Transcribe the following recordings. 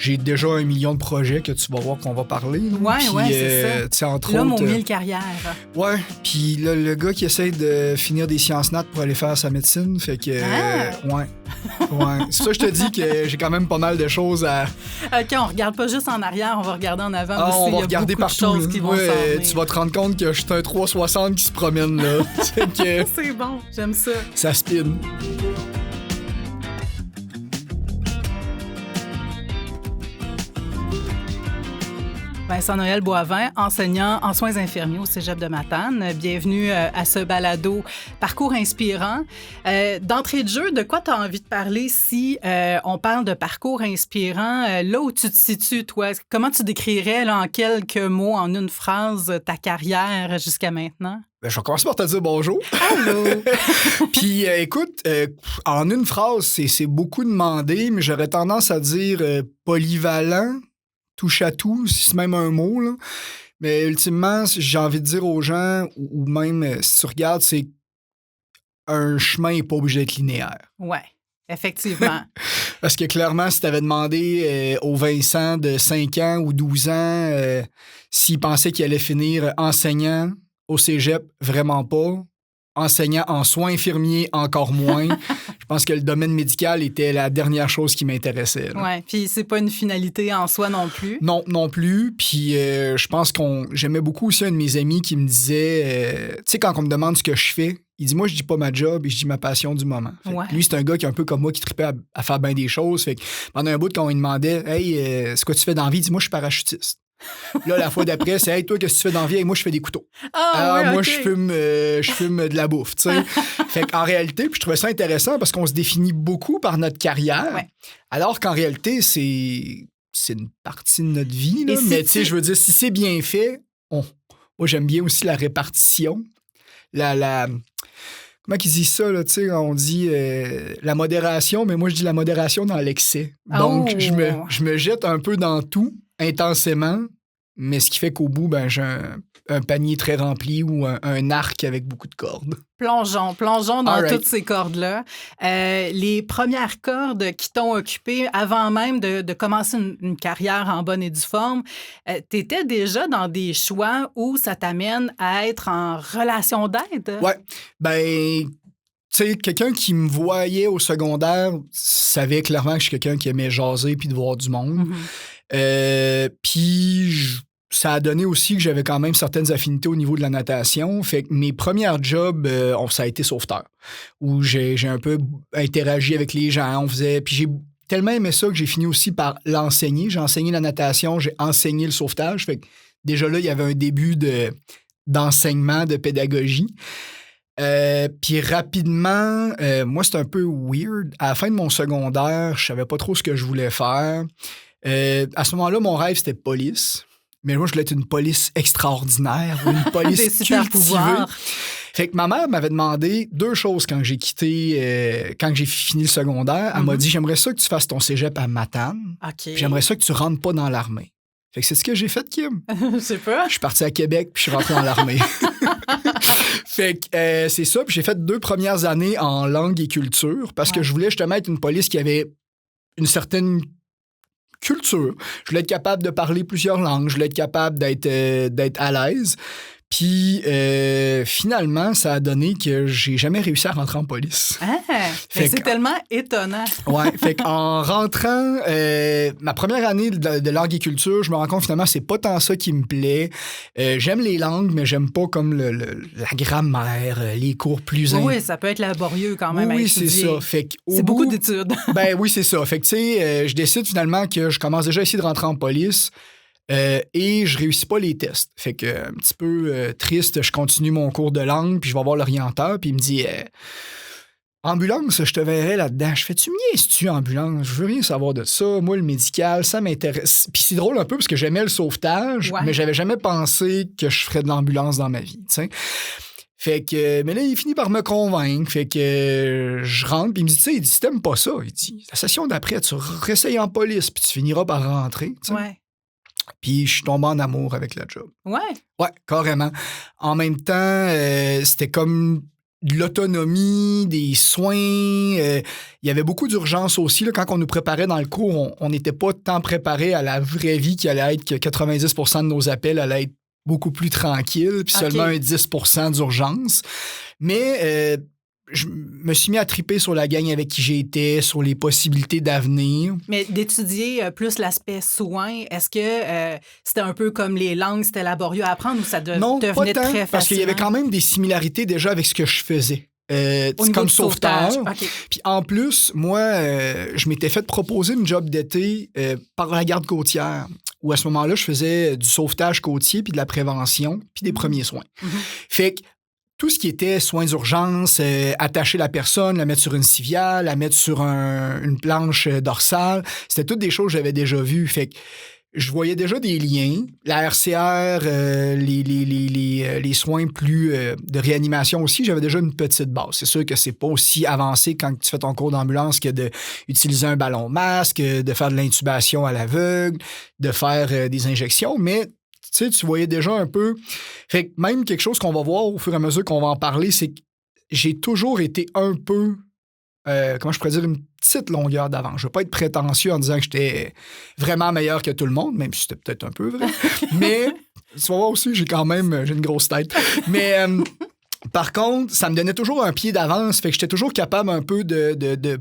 j'ai déjà 1 million de projets que tu vas voir qu'on va parler. Ouais, c'est ça. Tu sais, entre L'homme autres, aux 1000 carrières. Ouais, puis le gars qui essaie de finir des sciences nat pour aller faire sa médecine, fait que... ouais. C'est ça, je te dis que j'ai quand même pas mal de choses à... OK, on regarde pas juste en arrière, on va regarder en avant aussi. On va il y a regarder beaucoup partout. de choses qui vont s'en venir. Tu vas te rendre compte que je suis un 360 qui se promène, là. C'est bon, j'aime ça. Ça spin. Vincent-Noël Boivin, enseignant en soins infirmiers au Cégep de Matane. Bienvenue à ce balado Parcours inspirant. D'entrée de jeu, de quoi tu as envie de parler si on parle de parcours inspirant? Là où tu te situes, toi, comment tu décrirais là, en quelques mots, en une phrase, ta carrière jusqu'à maintenant? Ben, je vais commencer par te dire bonjour. Allô! Puis écoute, en une phrase, c'est beaucoup demandé, mais j'aurais tendance à dire polyvalent. Touche à tout, si c'est même un mot, là. Mais ultimement, j'ai envie de dire aux gens, ou même si tu regardes, c'est un chemin n'est pas obligé d'être linéaire. Ouais, effectivement. Parce que clairement, si tu avais demandé au Vincent de 5 ans ou 12 ans s'il pensait qu'il allait finir enseignant au cégep, vraiment pas. Enseignant en soins infirmiers, encore moins. Je pense que le domaine médical était la dernière chose qui m'intéressait. Oui, puis c'est pas une finalité en soi non plus. Non plus. Puis je pense j'aimais beaucoup aussi un de mes amis qui me disait, tu sais, quand on me demande ce que je fais, il dit, moi, je dis pas ma job et je dis ma passion du moment. Lui, c'est un gars qui est un peu comme moi, qui tripait à faire bien des choses. Fait que pendant un bout, quand on lui demandait, hey, c'est quoi tu fais dans la vie? Il dit, moi, je suis parachutiste. Là, la fois d'après, c'est hey, toi, qu'est-ce que tu fais dans la vie? Hey, moi, je fais des couteaux. Moi, okay. je fume de la bouffe. Tu sais. Fait qu'en réalité, puis je trouvais ça intéressant parce qu'on se définit beaucoup par notre carrière, alors qu'en réalité, c'est une partie de notre vie. Là. Mais tu sais, je veux dire, si c'est bien fait, moi, j'aime bien aussi la répartition. Comment ils disent ça, là, tu sais, on dit la modération, mais moi, je dis la modération dans l'excès. Donc, je me jette un peu dans tout, intensément, mais ce qui fait qu'au bout, ben, j'ai un panier très rempli ou un arc avec beaucoup de cordes. Plongeons dans toutes ces cordes-là. Les premières cordes qui t'ont occupé avant même de commencer une carrière en bonne et due forme, tu étais déjà dans des choix où ça t'amène à être en relation d'aide? Ouais. Ben, tu sais, quelqu'un qui me voyait au secondaire savait clairement que je suis quelqu'un qui aimait jaser puis de voir du monde. Puis ça a donné aussi que j'avais quand même certaines affinités au niveau de la natation. Fait que mes premières jobs, ça a été sauveteur, où j'ai un peu interagi avec les gens. Puis j'ai tellement aimé ça que j'ai fini aussi par l'enseigner. J'ai enseigné la natation, j'ai enseigné le sauvetage. Fait que déjà là, il y avait un début d'enseignement, de pédagogie. Puis rapidement, moi, c'était un peu weird. À la fin de mon secondaire, je savais pas trop ce que je voulais faire. À ce moment-là, mon rêve, c'était police. Mais moi, je voulais être une police extraordinaire, une police des super pouvoirs. Fait que ma mère m'avait demandé 2 choses quand j'ai quitté, quand j'ai fini le secondaire. Elle m'a dit, j'aimerais ça que tu fasses ton cégep à Matane. Okay. J'aimerais ça que tu rentres pas dans l'armée. Fait que c'est ce que j'ai fait, Kim. Je sais pas. Je suis parti à Québec, puis je suis rentré dans l'armée. Fait que c'est ça. Puis j'ai fait 2 premières années en langue et culture parce que je voulais justement être une police qui avait une certaine culture. Je voulais être capable de parler plusieurs langues. Je voulais être capable d'être à l'aise. Puis, finalement, ça a donné que j'ai jamais réussi à rentrer en police. C'est tellement étonnant. Ouais, fait qu'en rentrant, ma première année de langue et culture, je me rends compte finalement, c'est pas tant ça qui me plaît. J'aime les langues, mais j'aime pas comme la grammaire, les cours plus... Oui, ça peut être laborieux quand même à étudier. C'est ça. Fait c'est beaucoup d'études. Ben oui, c'est ça. Fait que, tu sais, je décide finalement que je commence déjà à essayer de rentrer en police. Et je réussis pas les tests. Fait que, un petit peu triste, je continue mon cours de langue, puis je vais voir l'orienteur, puis il me dit ambulance, je te verrai là-dedans. Je fais, tu me niaises-tu, ambulance? Je veux rien savoir de ça. Moi, le médical, ça m'intéresse. Puis c'est drôle un peu parce que j'aimais le sauvetage, mais j'avais jamais pensé que je ferais de l'ambulance dans ma vie, tu sais. Fait que, mais là, il finit par me convaincre. Fait que je rentre, puis il me dit, tu sais, si t'aimes pas ça, il dit, la session d'après, tu réessayes en police, puis tu finiras par rentrer, tu sais. Puis je suis tombé en amour avec le job. Ouais, carrément. En même temps, c'était comme de l'autonomie, des soins. Il y avait beaucoup d'urgence aussi. Là, quand on nous préparait dans le cours, on n'était pas tant préparé à la vraie vie qui allait être que 90% de nos appels allaient être beaucoup plus tranquilles, puis seulement un 10% d'urgence. Mais je me suis mis à triper sur la gang avec qui j'étais, sur les possibilités d'avenir. Mais d'étudier plus l'aspect soins, est-ce que c'était un peu comme les langues, c'était laborieux à apprendre ou ça devenait très facilement? Parce qu'il y avait quand même des similarités déjà avec ce que je faisais. Comme sauveteur. Okay. Puis en plus, moi, je m'étais fait proposer une job d'été par la garde côtière, où à ce moment-là, je faisais du sauvetage côtier, puis de la prévention, puis des premiers soins. Fait que tout ce qui était soins d'urgence, attacher la personne, la mettre sur une civière, la mettre sur une planche dorsale, c'était toutes des choses que j'avais déjà vues. Fait que je voyais déjà des liens. La RCR, les soins plus de réanimation aussi, j'avais déjà une petite base. C'est sûr que c'est pas aussi avancé quand tu fais ton cours d'ambulance que d'utiliser un ballon masque, de faire de l'intubation à l'aveugle, de faire des injections, mais tu voyais déjà un peu. Fait que même quelque chose qu'on va voir au fur et à mesure qu'on va en parler, c'est que j'ai toujours été un peu, comment je pourrais dire, une petite longueur d'avance. Je ne veux pas être prétentieux en disant que j'étais vraiment meilleur que tout le monde, même si c'était peut-être un peu vrai. Mais tu vas voir aussi, j'ai une grosse tête. Mais par contre, ça me donnait toujours un pied d'avance. Fait que j'étais toujours capable un peu de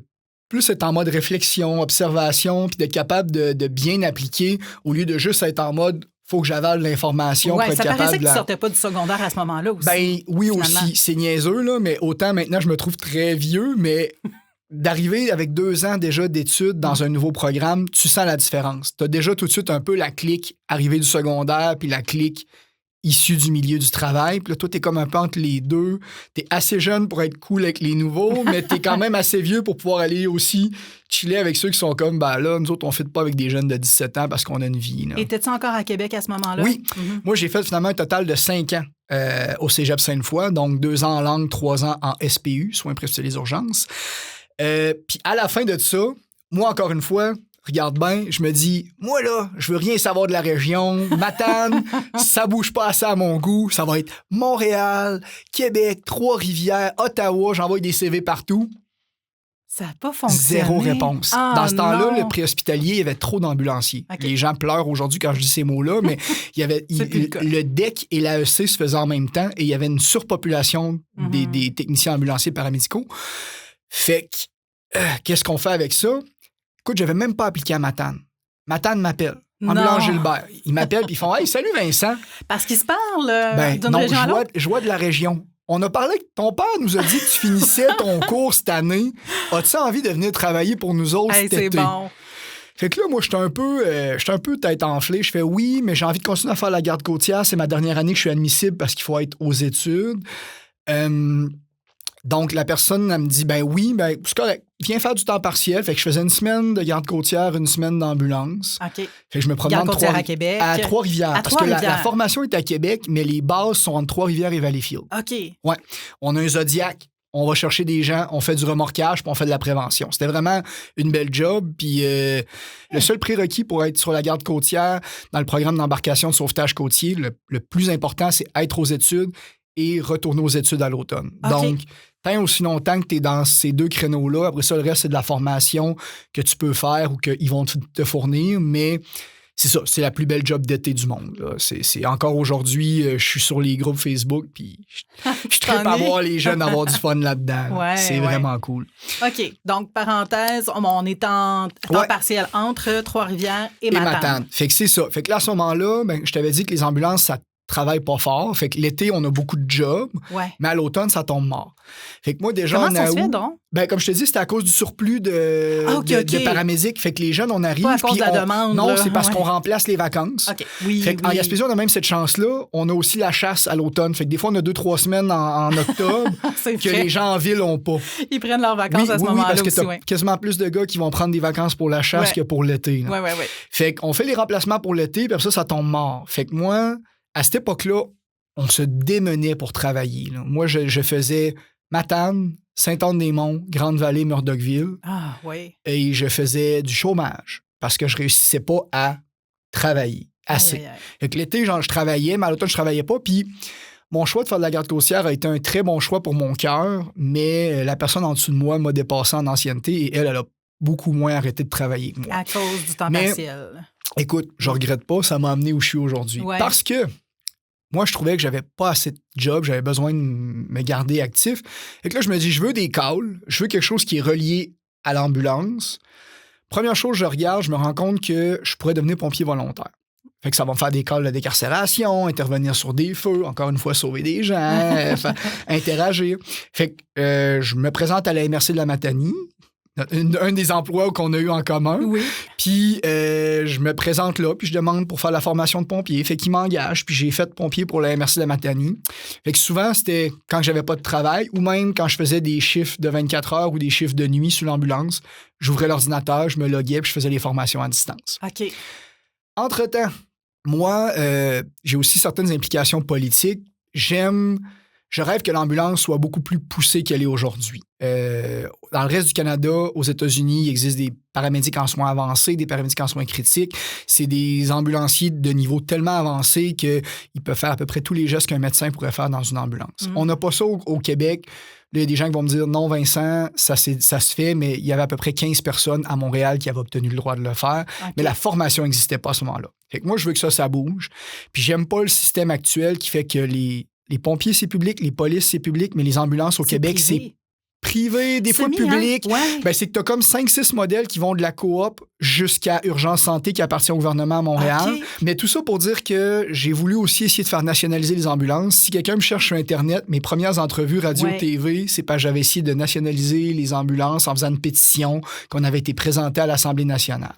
plus être en mode réflexion, observation, puis d'être capable de bien appliquer au lieu de juste être en mode faut que j'avale l'information pour être capable de... Ça paraissait que tu sortais pas du secondaire à ce moment-là aussi. Ben oui, finalement. Aussi. C'est niaiseux, là, mais autant maintenant, je me trouve très vieux, mais d'arriver avec 2 ans déjà d'études dans un nouveau programme, tu sens la différence. Tu as déjà tout de suite un peu la clique arrivée du secondaire puis la clique issue du milieu du travail. Puis là, toi, t'es comme un peu entre les deux. T'es assez jeune pour être cool avec les nouveaux, mais t'es quand même assez vieux pour pouvoir aller aussi chiller avec ceux qui sont comme, ben là, nous autres, on ne fit pas avec des jeunes de 17 ans parce qu'on a une vie. Là. Et t'étais-tu encore à Québec à ce moment-là? Oui. Moi, j'ai fait finalement un total de 5 ans au Cégep Sainte-Foy, donc 2 ans en langue, 3 ans en SPU, soins prescrits les urgences. Puis à la fin de ça, moi, encore une fois, regarde bien, je me dis, moi là, je veux rien savoir de la région. Matane, ça bouge pas assez à mon goût. Ça va être Montréal, Québec, Trois-Rivières, Ottawa. J'envoie des CV partout. Ça n'a pas fonctionné. 0 réponse. Dans ce temps-là, le préhospitalier, il y avait trop d'ambulanciers. Okay. Les gens pleurent aujourd'hui quand je dis ces mots-là, mais il y avait le DEC et l'AEC se faisaient en même temps et il y avait une surpopulation des techniciens ambulanciers paramédicaux. Fait que, qu'est-ce qu'on fait avec ça? Écoute, j'avais même pas appliqué à Matane. Matane m'appelle. Ambulance Gilbert. Ils m'appellent et ils font « Hey, salut Vincent! » Parce qu'ils se parlent d'une région à l'autre. Je vois de la région. On a parlé que ton père nous a dit que tu finissais ton cours cette année. As-tu envie de venir travailler pour nous autres cet été? Bon. Fait que là, moi, j'étais un peu tête enflée. Je fais oui, mais j'ai envie de continuer à faire la garde côtière. C'est ma dernière année que je suis admissible parce qu'il faut être aux études. Donc, la personne, elle me dit, ben oui, ben c'est correct, viens faire du temps partiel. Fait que je faisais une semaine de garde côtière, une semaine d'ambulance. OK. Fait que je me promène à Québec. À Trois-Rivières. Parce que la formation est à Québec, mais les bases sont entre Trois-Rivières et Valleyfield. OK. Ouais. On a un Zodiac. On va chercher des gens, on fait du remorquage, puis on fait de la prévention. C'était vraiment une belle job. Puis le seul prérequis pour être sur la garde côtière dans le programme d'embarcation de sauvetage côtier, le plus important, c'est être aux études et retourner aux études à l'automne. Okay. Donc, tant aussi longtemps que tu es dans ces 2 créneaux-là, après ça, le reste, c'est de la formation que tu peux faire ou qu'ils vont te fournir, mais c'est ça, c'est la plus belle job d'été du monde. Là. C'est encore aujourd'hui, je suis sur les groupes Facebook, puis je tripe à voir les jeunes avoir du fun là-dedans. Ouais, c'est vraiment cool. OK, donc parenthèse, on est en temps partiel entre Trois-Rivières et Matane. Fait que c'est ça. Fait que là, à ce moment-là, ben, je t'avais dit que les ambulances, ça travaille pas fort. Fait que l'été, on a beaucoup de jobs, mais à l'automne, ça tombe mort. Fait que moi, déjà, comment ça se fait, donc? Ben, comme je te dis, c'était à cause du surplus de paramédics. Fait que les jeunes, on arrive... Pas à cause de la demande. Non, c'est parce qu'on remplace les vacances. OK. Oui, fait qu'en Gaspésie, on a même cette chance-là. On a aussi la chasse à l'automne. Fait que des fois, on a 2-3 semaines en octobre que les gens en ville n'ont pas. Ils prennent leurs vacances à ce moment-là parce que aussi. t'as quasiment plus de gars qui vont prendre des vacances pour la chasse que pour l'été. Oui. Fait qu'on fait les remplacements pour l'été, puis après ça tombe mort. Fait que moi, à cette époque-là, on se démenait pour travailler. Là. Moi, je faisais Matane, Sainte-Anne-des-Monts, Grande-Vallée, Murdochville. Ah, oui. Et je faisais du chômage parce que je réussissais pas à travailler assez. Fait que l'été, je travaillais, mais à l'automne, je travaillais pas. Puis mon choix de faire de la garde côtière a été un très bon choix pour mon cœur, mais la personne en dessous de moi m'a dépassé en ancienneté et elle a beaucoup moins arrêté de travailler que moi. À cause du temps partiel. Écoute, je regrette pas, ça m'a amené où je suis aujourd'hui. Ouais. Parce que moi, je trouvais que j'avais pas assez de job, j'avais besoin de me garder actif. Et que là, je me dis, je veux des calls, je veux quelque chose qui est relié à l'ambulance. Première chose, je regarde, je me rends compte que je pourrais devenir pompier volontaire. Fait que ça va me faire des calls de décarcération, intervenir sur des feux, encore une fois, sauver des gens, interagir. Fait que je me présente à la MRC de la Matanie, un des emplois qu'on a eu en commun. Oui. Puis je me présente là, puis je demande pour faire la formation de pompier. Fait qu'il m'engage, puis j'ai fait pompier pour la MRC de la Matanie. Fait que souvent, c'était quand j'avais pas de travail ou même quand je faisais des chiffres de 24 heures ou des chiffres de nuit sur l'ambulance. J'ouvrais l'ordinateur, je me loguais, puis je faisais les formations à distance. OK. Entre-temps, moi, j'ai aussi certaines implications politiques. Je rêve que l'ambulance soit beaucoup plus poussée qu'elle est aujourd'hui. Dans le reste du Canada, aux États-Unis, il existe des paramédics en soins avancés, des paramédics en soins critiques. C'est des ambulanciers de niveau tellement avancé qu'ils peuvent faire à peu près tous les gestes qu'un médecin pourrait faire dans une ambulance. On n'a pas ça au Québec. Là, il y a des gens qui vont me dire « Non, Vincent, ça se fait, mais il y avait à peu près 15 personnes à Montréal qui avaient obtenu le droit de le faire. Okay. Mais la formation n'existait pas à ce moment-là. Fait que moi, je veux que ça bouge. Puis j'aime pas le système actuel qui fait que les pompiers, c'est public, les polices, c'est public, mais les ambulances au Québec, c'est privé, des fois public. Ouais. Ben, c'est que tu as comme 5-6 modèles qui vont de la coop jusqu'à Urgence Santé qui appartient au gouvernement à Montréal. Okay. Mais tout ça pour dire que j'ai voulu aussi essayer de faire nationaliser les ambulances. Si quelqu'un me cherche sur Internet, mes premières entrevues radio-TV, c'est parce que j'avais essayé de nationaliser les ambulances en faisant une pétition qu'on avait été présentée à l'Assemblée nationale.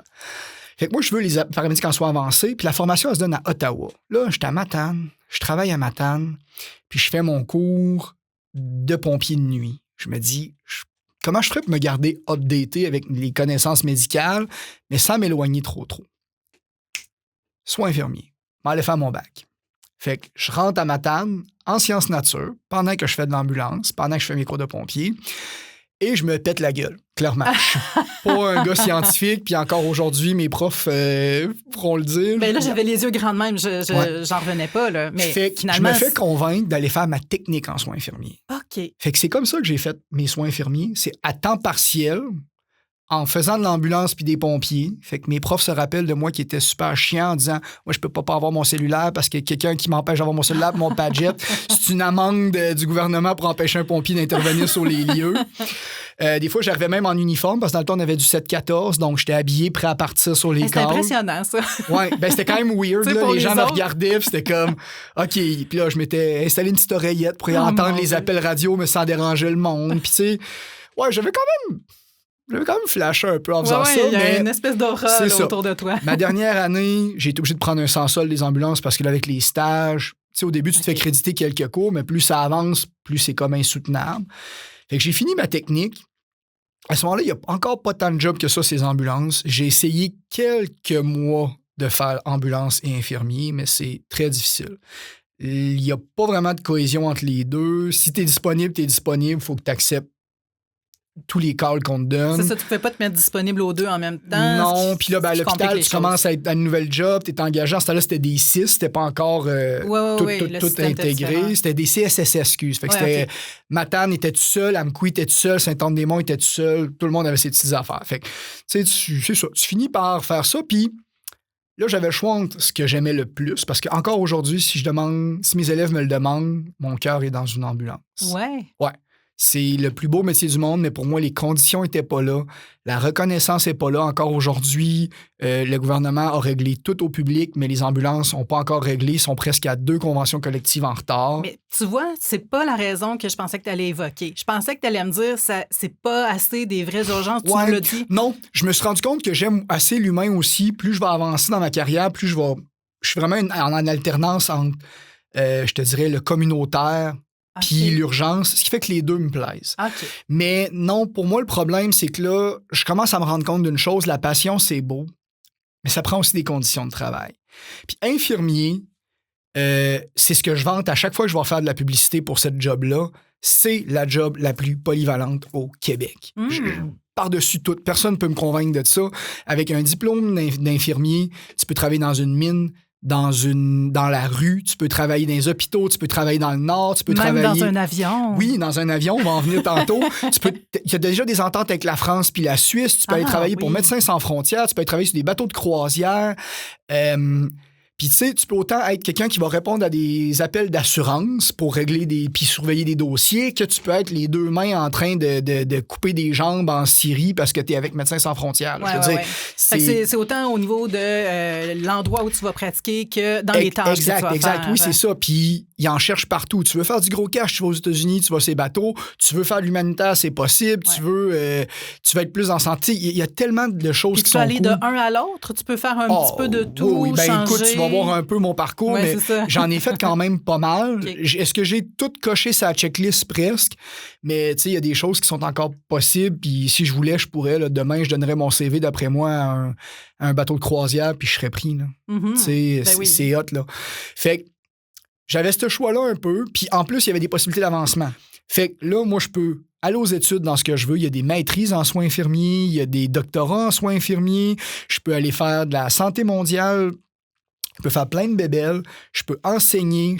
Fait que moi, je veux les paramédics en soins avancés, puis la formation, elle se donne à Ottawa. Là, j'étais à Matane, je travaille à Matane, puis je fais mon cours de pompier de nuit. Je me dis, comment je ferais pour me garder updaté avec les connaissances médicales, mais sans m'éloigner trop. Sois infirmier. M'allais faire mon bac. Fait que je rentre à Matane en sciences nature, pendant que je fais de l'ambulance, pendant que je fais mes cours de pompier, et je me pète la gueule, clairement. Je suis pas un gars scientifique, puis encore aujourd'hui, mes profs pourront le dire. Ben là, j'avais les yeux grands de même, j'en revenais pas, là. Mais fait finalement, je me fais convaincre d'aller faire ma technique en soins infirmiers. OK. Fait que c'est comme ça que j'ai fait mes soins infirmiers. C'est à temps partiel, en faisant de l'ambulance puis des pompiers. Fait que mes profs se rappellent de moi qui était super chiant en disant « Moi, je peux pas avoir mon cellulaire parce que quelqu'un qui m'empêche d'avoir mon cellulaire et mon Padjet, c'est une amende du gouvernement pour empêcher un pompier d'intervenir sur les lieux. » Des fois, j'arrivais même en uniforme parce que dans le temps, on avait du 7-14, donc j'étais habillé, prêt à partir sur les C'était calls. impressionnant, ça. Ouais, ben c'était quand même weird. Là, les gens me regardaient, puis c'était comme OK. Puis là, je m'étais installé une petite oreillette pour y entendre les appels radio, mais sans déranger le monde. Puis tu sais, ouais, j'avais quand même flashé un peu en faisant ça. Il y a une espèce d'aura autour de toi. Ma dernière année, j'ai été obligé de prendre un sans-sol des ambulances parce que là, avec les stages, tu sais, au début, tu te fais créditer quelques cours, mais plus ça avance, plus c'est comme insoutenable. Fait que j'ai fini ma technique. À ce moment-là, il n'y a encore pas tant de job que ça, ces ambulances. J'ai essayé quelques mois de faire ambulance et infirmier, mais c'est très difficile. Il n'y a pas vraiment de cohésion entre les deux. Si tu es disponible, il faut que tu acceptes tous les calls qu'on te donne. C'est ça, tu ne pouvais pas te mettre disponible aux deux en même temps. Non, puis là, à l'hôpital, tu commences à être à une nouvelle job, tu es engagé. En ce temps-là, c'était des 6, c'était pas encore tout intégré. C'était des CSS, excuse. Fait que c'était Matane était tout seul, Amqui était tout seul, Saint-Anne-des-Monts était tout seul, tout le monde avait ses petites affaires. Fait que, c'est ça, tu finis par faire ça, puis là, j'avais le choix entre ce que j'aimais le plus, parce qu'encore aujourd'hui, si mes élèves me le demandent, mon cœur est dans une ambulance. Ouais. C'est le plus beau métier du monde, mais pour moi, les conditions n'étaient pas là. La reconnaissance n'est pas là. Encore aujourd'hui, le gouvernement a réglé tout au public, mais les ambulances n'ont pas encore réglé. Ils sont presque à 2 conventions collectives en retard. Mais tu vois, c'est pas la raison que je pensais que tu allais évoquer. Je pensais que tu allais me dire que c'est pas assez des vraies urgences. Tu me l'as dit. Non, je me suis rendu compte que j'aime assez l'humain aussi. Plus je vais avancer dans ma carrière, plus je suis vraiment en alternance entre, je te dirais, le communautaire puis l'urgence, ce qui fait que les deux me plaisent. Okay. Mais non, pour moi, le problème, c'est que là, je commence à me rendre compte d'une chose, la passion, c'est beau, mais ça prend aussi des conditions de travail. Puis infirmier, c'est ce que je vante à chaque fois que je vais faire de la publicité pour cette job-là, c'est la job la plus polyvalente au Québec. Par-dessus tout, personne ne peut me convaincre de ça. Avec un diplôme d'infirmier, tu peux travailler dans une mine, dans la rue, tu peux travailler dans les hôpitaux, tu peux travailler dans le Nord, tu peux Même travailler... dans un avion. Oui, dans un avion, on va en venir tantôt. Il y a déjà des ententes avec la France puis la Suisse. Tu peux aller travailler pour Médecins sans frontières, tu peux aller travailler sur des bateaux de croisière. Puis tu sais, tu peux autant être quelqu'un qui va répondre à des appels d'assurance pour régler puis surveiller des dossiers, que tu peux être les deux mains en train de couper des jambes en Syrie parce que tu es avec Médecins sans frontières. Ouais, je veux dire, c'est autant au niveau de l'endroit où tu vas pratiquer que dans les tâches que tu vas faire. Oui, c'est ça. Puis ils en cherchent partout. Tu veux faire du gros cash, tu vas aux États-Unis, tu vas sur ces bateaux. Tu veux faire de l'humanitaire, c'est possible. Tu veux être plus en santé. Il y a tellement de choses qui sont cool. Tu peux aller de un à l'autre. Tu peux faire un petit peu de tout, oui. Ben, changer. Écoute, tu vas voir un peu mon parcours, mais j'en ai fait quand même pas mal. Okay. Est-ce que j'ai tout coché sa checklist presque? Mais tu sais, il y a des choses qui sont encore possibles. Puis si je voulais, je pourrais. Là, demain, je donnerais mon CV, d'après moi, à un bateau de croisière, puis je serais pris. Tu sais, c'est hot, là. Fait que j'avais ce choix-là un peu. Puis en plus, il y avait des possibilités d'avancement. Fait que là, moi, je peux aller aux études dans ce que je veux. Il y a des maîtrises en soins infirmiers, il y a des doctorats en soins infirmiers. Je peux aller faire de la santé mondiale. Je peux faire plein de bébelles, je peux enseigner,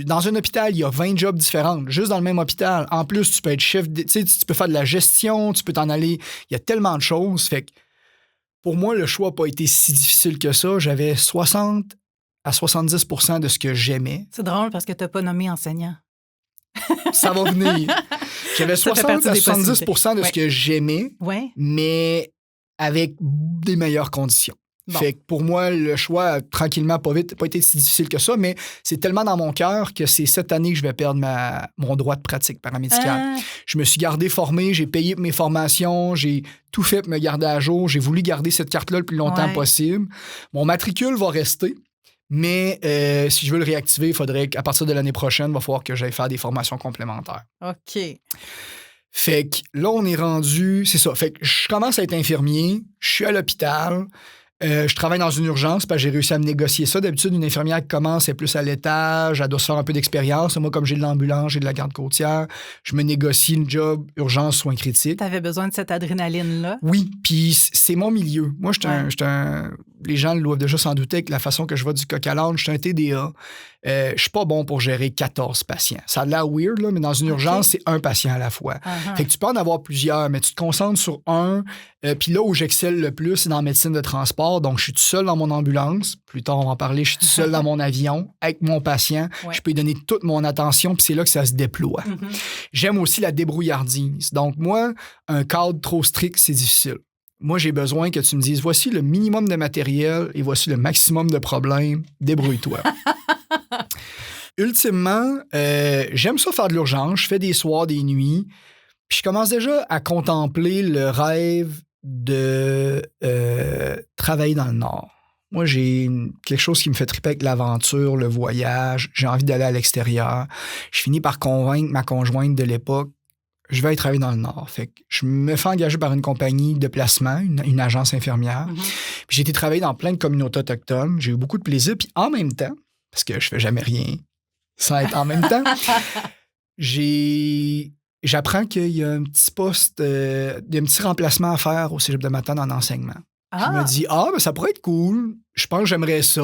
dans un hôpital, il y a 20 jobs différents, juste dans le même hôpital. En plus, tu peux être chef, tu peux faire de la gestion, tu peux t'en aller. Il y a tellement de choses. Fait que pour moi, le choix n'a pas été si difficile que ça. J'avais 60 à 70% de ce que j'aimais. C'est drôle parce que tu n'as pas nommé enseignant. Ça va venir. J'avais 60 à 70% de ce que j'aimais, mais avec des meilleures conditions. Bon. Fait que pour moi, le choix, tranquillement, pas vite, n'a pas été si difficile que ça, mais c'est tellement dans mon cœur que c'est cette année que je vais perdre mon droit de pratique paramédicale. Je me suis gardé formé, j'ai payé mes formations, j'ai tout fait pour me garder à jour. J'ai voulu garder cette carte-là le plus longtemps possible. Mon matricule va rester, mais si je veux le réactiver, il faudrait qu'à partir de l'année prochaine, il va falloir que j'aille faire des formations complémentaires. OK. Fait que là, on est rendu... C'est ça. Fait que je commence à être infirmier, je suis à l'hôpital... je travaille dans une urgence parce que j'ai réussi à me négocier ça. D'habitude, une infirmière qui commence, elle est plus à l'étage, elle doit se faire un peu d'expérience. Moi, comme j'ai de l'ambulance, j'ai de la garde côtière, je me négocie une job urgence, soins critiques. Tu avais besoin de cette adrénaline-là? Oui, puis c'est mon milieu. Moi, les gens doivent déjà s'en douter avec la façon que je vais du coq à l'âne. Je suis un TDA. Je suis pas bon pour gérer 14 patients. Ça a l'air weird, là, mais dans une urgence, c'est un patient à la fois. Fait que tu peux en avoir plusieurs, mais tu te concentres sur un. Puis là où j'excelle le plus, c'est dans la médecine de transport. Donc, je suis tout seul dans mon ambulance. Plus tard, on va en parler. Je suis tout seul dans mon avion avec mon patient. Je peux lui donner toute mon attention, puis c'est là que ça se déploie. J'aime aussi la débrouillardise. Donc, moi, un cadre trop strict, c'est difficile. Moi, j'ai besoin que tu me dises, voici le minimum de matériel et voici le maximum de problèmes. Débrouille-toi. Ultimement, j'aime ça faire de l'urgence. Je fais des soirs, des nuits. Puis je commence déjà à contempler le rêve de travailler dans le Nord. Moi, j'ai quelque chose qui me fait triper avec l'aventure, le voyage. J'ai envie d'aller à l'extérieur. Je finis par convaincre ma conjointe de l'époque, je vais aller travailler dans le Nord. Fait que je me fais engager par une compagnie de placement, une agence infirmière. Puis j'ai été travailler dans plein de communautés autochtones. J'ai eu beaucoup de plaisir. Puis en même temps, parce que je fais jamais rien sans être en même temps, j'apprends qu'il y a un petit poste, il y a un petit remplacement à faire au Cégep de Matane en enseignement. Je me dis, ben, ça pourrait être cool. Je pense que j'aimerais ça.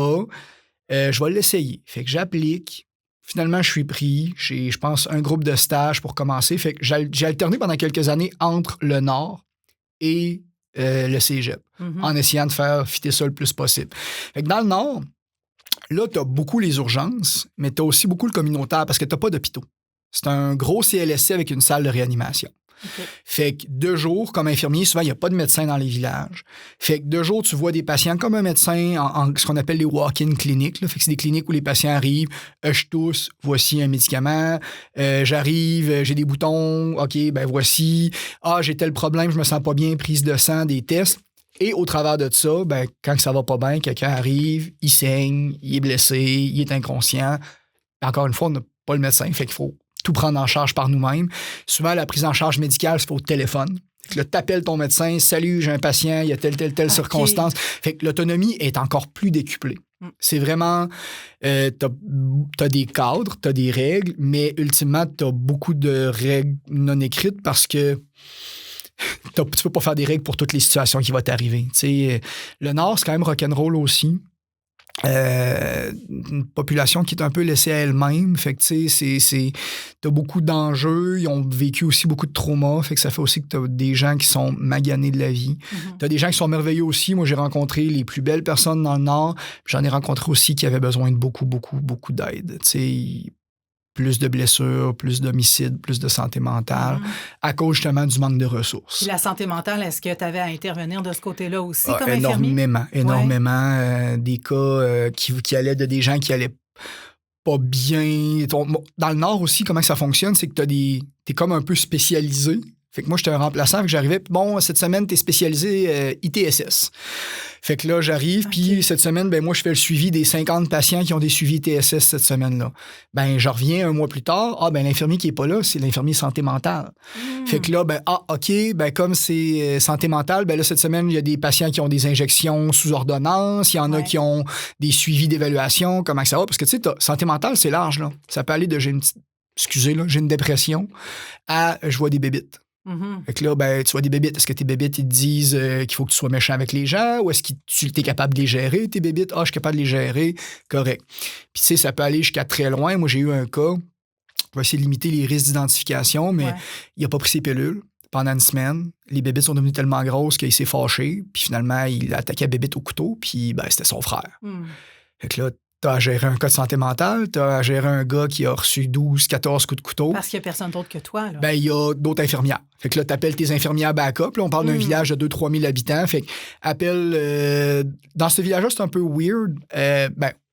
Je vais l'essayer. Fait que j'applique. Finalement, je suis pris. J'ai, je pense, un groupe de stage pour commencer. Fait que j'ai alterné pendant quelques années entre le Nord et le Cégep, en essayant de faire fitter ça le plus possible. Fait que dans le Nord, là, tu as beaucoup les urgences, mais tu as aussi beaucoup le communautaire parce que tu n'as pas d'hôpitaux. C'est un gros CLSC avec une salle de réanimation. Okay. Fait que 2 jours, comme infirmier, souvent, il n'y a pas de médecin dans les villages. Fait que 2 jours, tu vois des patients comme un médecin en ce qu'on appelle les walk-in cliniques. Là. Fait que c'est des cliniques où les patients arrivent, je tousse, voici un médicament, j'arrive, j'ai des boutons, OK, ben voici, j'ai tel problème, je me sens pas bien, prise de sang, des tests. Et au travers de ça, ben, quand ça va pas bien, quelqu'un arrive, il saigne, il est blessé, il est inconscient. Encore une fois, on n'a pas le médecin, fait qu'il faut tout prendre en charge par nous-mêmes. Souvent, la prise en charge médicale, c'est au téléphone. Là, tu appelles ton médecin, « Salut, j'ai un patient, il y a telle circonstance. » Fait que l'autonomie est encore plus décuplée. C'est vraiment... t'as des cadres, t'as des règles, mais ultimement, t'as beaucoup de règles non écrites parce que tu peux pas faire des règles pour toutes les situations qui vont t'arriver. T'sais, le Nord, c'est quand même rock'n'roll aussi. une population qui est un peu laissée à elle-même. Fait que, tu sais, t'as beaucoup d'enjeux. Ils ont vécu aussi beaucoup de traumas. Fait que ça fait aussi que t'as des gens qui sont maganés de la vie. T'as des gens qui sont merveilleux aussi. Moi, j'ai rencontré les plus belles personnes dans le Nord. J'en ai rencontré aussi qui avaient besoin de beaucoup, beaucoup, beaucoup d'aide. Tu sais, plus de blessures, plus d'homicides, plus de santé mentale, à cause justement du manque de ressources. Puis la santé mentale, est-ce que tu avais à intervenir de ce côté-là aussi comme infirmier? Énormément. Des cas qui allaient de des gens qui allaient pas bien. Dans le Nord aussi, comment ça fonctionne, c'est que t'es comme un peu spécialisé. Fait que moi, j'étais un remplaçant, fait que j'arrivais, bon, cette semaine, t'es spécialisé ITSS. Fait que là, j'arrive, puis cette semaine, ben moi, je fais le suivi des 50 patients qui ont des suivis ITSS cette semaine-là. Ben, je reviens un mois plus tard, ben l'infirmier qui est pas là, c'est l'infirmier santé mentale. Fait que là, ben, OK, ben comme c'est santé mentale, ben là, cette semaine, il y a des patients qui ont des injections sous ordonnance, il y en a qui ont des suivis d'évaluation, comment ça va? Parce que, tu sais, santé mentale, c'est large, là. Ça peut aller de j'ai une dépression à je vois des bébites. Fait que là, ben, tu vois des bébites. Est-ce que tes bébites, ils te disent qu'il faut que tu sois méchant avec les gens ou est-ce que tu es capable de les gérer, tes bébites? Ah, je suis capable de les gérer. Correct. Puis, tu sais, ça peut aller jusqu'à très loin. Moi, j'ai eu un cas. On va essayer de limiter les risques d'identification, mais il n'a pas pris ses pilules pendant une semaine. Les bébites sont devenues tellement grosses qu'il s'est fâché. Puis finalement, il a attaqué la bébite au couteau. Puis, ben, c'était son frère. Fait que là, t'as à gérer un cas de santé mentale, t'as à gérer un gars qui a reçu 12, 14 coups de couteau. Parce qu'il n'y a personne d'autre que toi, là. Ben, il y a d'autres infirmières. Fait que là, t'appelles tes infirmières backup. Là, on parle d'un village de 2-3 000 habitants. Fait que appelle... dans ce village-là, c'est un peu weird.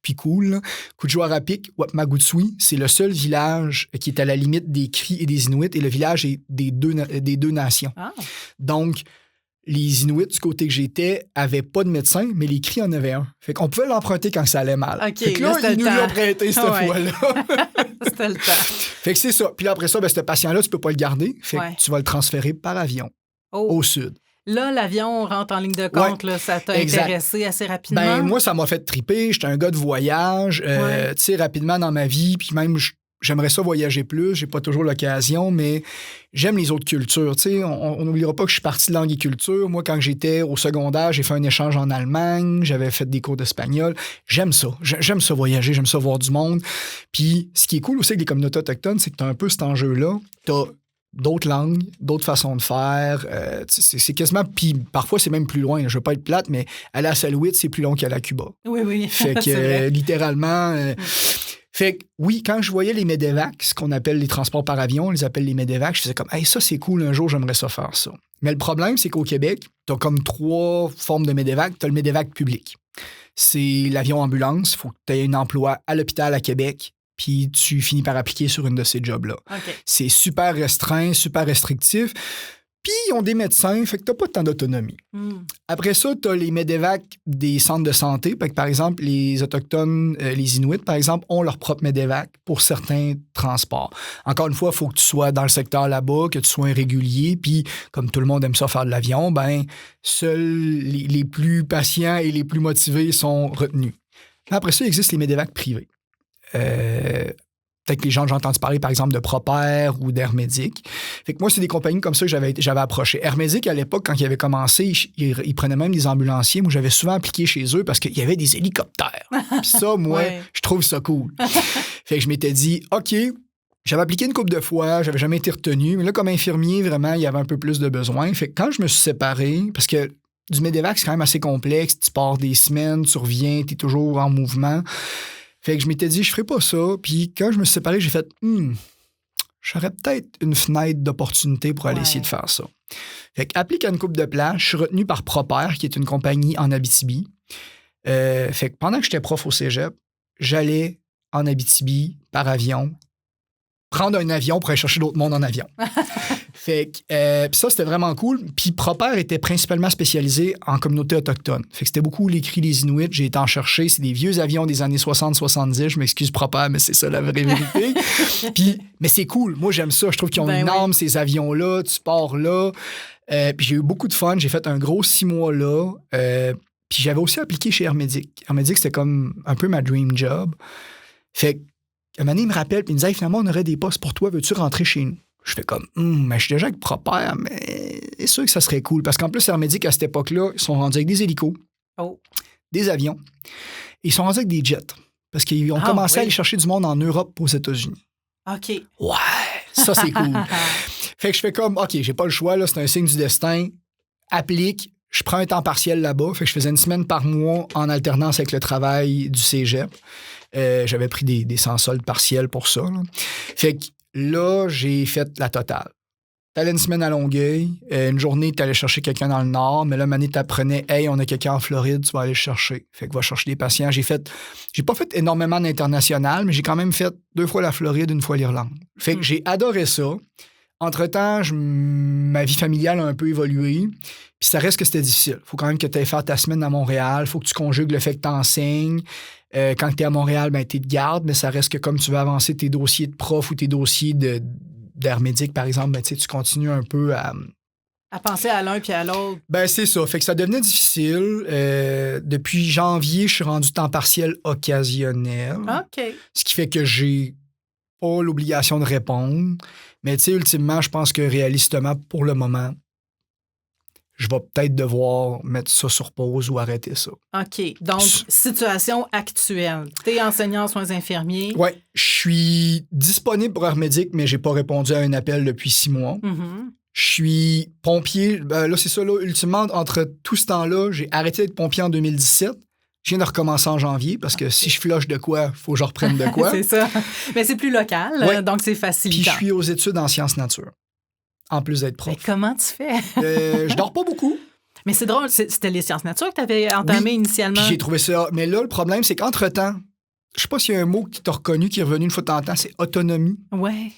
Puis cool, là. Kuujjuarapik, Wapmagotsui, c'est le seul village qui est à la limite des Cris et des Inuits. Et le village est des deux nations. Ah. Donc... Les Inuits, du côté que j'étais, n'avaient pas de médecin, mais les Cris en avaient un. Fait qu'on pouvait l'emprunter quand ça allait mal. Fait que là, ils nous l'ont prêté cette fois-là. C'était le temps. Fait que c'est ça. Puis là, après ça, ben, ce patient-là, tu peux pas le garder. Fait que tu vas le transférer par avion au sud. Là, l'avion rentre en ligne de compte. Là, ça t'a intéressé assez rapidement? Ben, moi, ça m'a fait triper. J'étais un gars de voyage. Tu sais, rapidement dans ma vie, puis même... J'aimerais ça voyager plus, j'ai pas toujours l'occasion, mais j'aime les autres cultures. Tu sais, on n'oubliera pas que je suis parti de langue et culture. Moi, quand j'étais au secondaire, j'ai fait un échange en Allemagne, j'avais fait des cours d'espagnol. J'aime ça. J'aime ça voyager, j'aime ça voir du monde. Puis, ce qui est cool aussi avec les communautés autochtones, c'est que tu as un peu cet enjeu-là. Tu as d'autres langues, d'autres façons de faire. C'est quasiment... Puis parfois, c'est même plus loin. Je veux pas être plate, mais aller à Salouit, c'est plus long qu'aller à Cuba. Oui. Fait que, littéralement... Fait que, oui, quand je voyais les Medevacs, ce qu'on appelle les transports par avion, on les appelle les Medevacs, je faisais comme, hey, ça, c'est cool, un jour, j'aimerais ça faire ça. Mais le problème, c'est qu'au Québec, t'as comme 3 formes de Medevac. T'as le Medevac public. C'est l'avion ambulance. Il faut que tu aies un emploi à l'hôpital à Québec, puis tu finis par appliquer sur une de ces jobs-là. Okay. C'est super restreint, super restrictif. Puis, ils ont des médecins, fait que t'as pas tant d'autonomie. Après ça, t'as les Medevacs des centres de santé. Fait que, par exemple, les Autochtones, les Inuits, par exemple, ont leur propre Medevac pour certains transports. Encore une fois, il faut que tu sois dans le secteur là-bas, que tu sois un régulier. Puis, comme tout le monde aime ça faire de l'avion, ben seuls les plus patients et les plus motivés sont retenus. Après ça, il existe les Medevacs privés. Peut-être que les gens ont entendu parler, par exemple, de Proper ou d'Airmédic. Fait que moi, c'est des compagnies comme ça que j'avais approché. Airmédic, à l'époque, quand il avait commencé, ils prenaient même des ambulanciers. Moi, j'avais souvent appliqué chez eux parce qu'il y avait des hélicoptères. Puis ça, moi, je trouve ça cool. Fait que je m'étais dit, OK, j'avais appliqué une couple de fois, j'avais jamais été retenu. Mais là, comme infirmier, vraiment, il y avait un peu plus de besoin. Fait que quand je me suis séparé, parce que du Medevac, c'est quand même assez complexe. Tu pars des semaines, tu reviens, tu es toujours en mouvement. Fait que je m'étais dit, je ferais pas ça. Puis quand je me suis séparé, j'ai fait, j'aurais peut-être une fenêtre d'opportunité pour aller essayer de faire ça. Fait qu'applique à une coupe de place, je suis retenu par Proper, qui est une compagnie en Abitibi. Fait que pendant que j'étais prof au cégep, j'allais en Abitibi par avion, prendre un avion pour aller chercher d'autres mondes en avion. Fait que puis ça, c'était vraiment cool. Puis Proper était principalement spécialisé en communauté autochtone. Fait que c'était beaucoup les cris des Inuits. J'ai été en chercher. C'est des vieux avions des années 60-70. Je m'excuse Proper, mais c'est ça la vraie vérité. Puis, mais c'est cool. Moi, j'aime ça. Je trouve qu'ils ont une âme, ces avions-là. Tu pars là. Puis j'ai eu beaucoup de fun. J'ai fait un gros 6 mois là. Puis j'avais aussi appliqué chez Airmédic. Airmédic, c'était comme un peu ma dream job. Fait qu'à un moment donné, il me rappelle, puis il me disait, finalement, on aurait des postes pour toi. Veux-tu rentrer chez nous? Je fais comme, mais je suis déjà avec Proper, mais c'est sûr que ça serait cool. Parce qu'en plus, Airmédic, à cette époque-là, ils sont rendus avec des hélicos, des avions. Ils sont rendus avec des jets parce qu'ils ont commencé à aller chercher du monde en Europe aux États-Unis. OK. Ouais, ça, c'est cool. Fait que je fais comme, OK, j'ai pas le choix, là, c'est un signe du destin. Applique. Je prends un temps partiel là-bas. Fait que je faisais une semaine par mois en alternance avec le travail du cégep. J'avais pris des sans-soldes partiels pour ça. Là. Fait que là, j'ai fait la totale. T'allais une semaine à Longueuil, une journée, t'allais chercher quelqu'un dans le Nord, mais là, Mané t'apprenais, hey, on a quelqu'un en Floride, tu vas aller le chercher. Fait que va chercher des patients. J'ai pas fait énormément d'international, mais j'ai quand même fait 2 fois la Floride, 1 fois l'Irlande. Fait que j'ai adoré ça. Entre-temps, ma vie familiale a un peu évolué, puis ça reste que c'était difficile. Faut quand même que tu ailles faire ta semaine à Montréal, faut que tu conjugues le fait que tu enseignes. Quand tu es à Montréal, ben, tu es de garde, mais ça reste que comme tu veux avancer tes dossiers de prof ou tes dossiers d'air médic, par exemple, ben, tu continues un peu à penser à l'un puis à l'autre. Ben, c'est ça. Fait que ça devenait difficile. Depuis janvier, je suis rendu temps partiel occasionnel. OK. Ce qui fait que j'ai pas l'obligation de répondre. Mais tu sais, ultimement, je pense que réalistement, pour le moment, je vais peut-être devoir mettre ça sur pause ou arrêter ça. OK. Donc, situation actuelle. Tu es enseignant en soins infirmiers. Oui, je suis disponible pour Air Médic, mais j'ai pas répondu à un appel depuis 6 mois. Mm-hmm. Je suis pompier. Ben, là, c'est ça. Là, ultimement, entre tout ce temps-là, j'ai arrêté d'être pompier en 2017. Je viens de recommencer en janvier parce que si je flush de quoi, il faut que je reprenne de quoi. C'est ça. Mais c'est plus local, donc c'est facilitant. Puis je suis aux études en sciences nature, en plus d'être prof. Mais comment tu fais? Je dors pas beaucoup. Mais c'est drôle, c'était les sciences nature que tu avais entamé initialement. Puis j'ai trouvé ça. Mais là, le problème, c'est qu'entre-temps, je sais pas s'il y a un mot qui t'a reconnu, qui est revenu une fois de temps en temps, c'est autonomie. Ouais.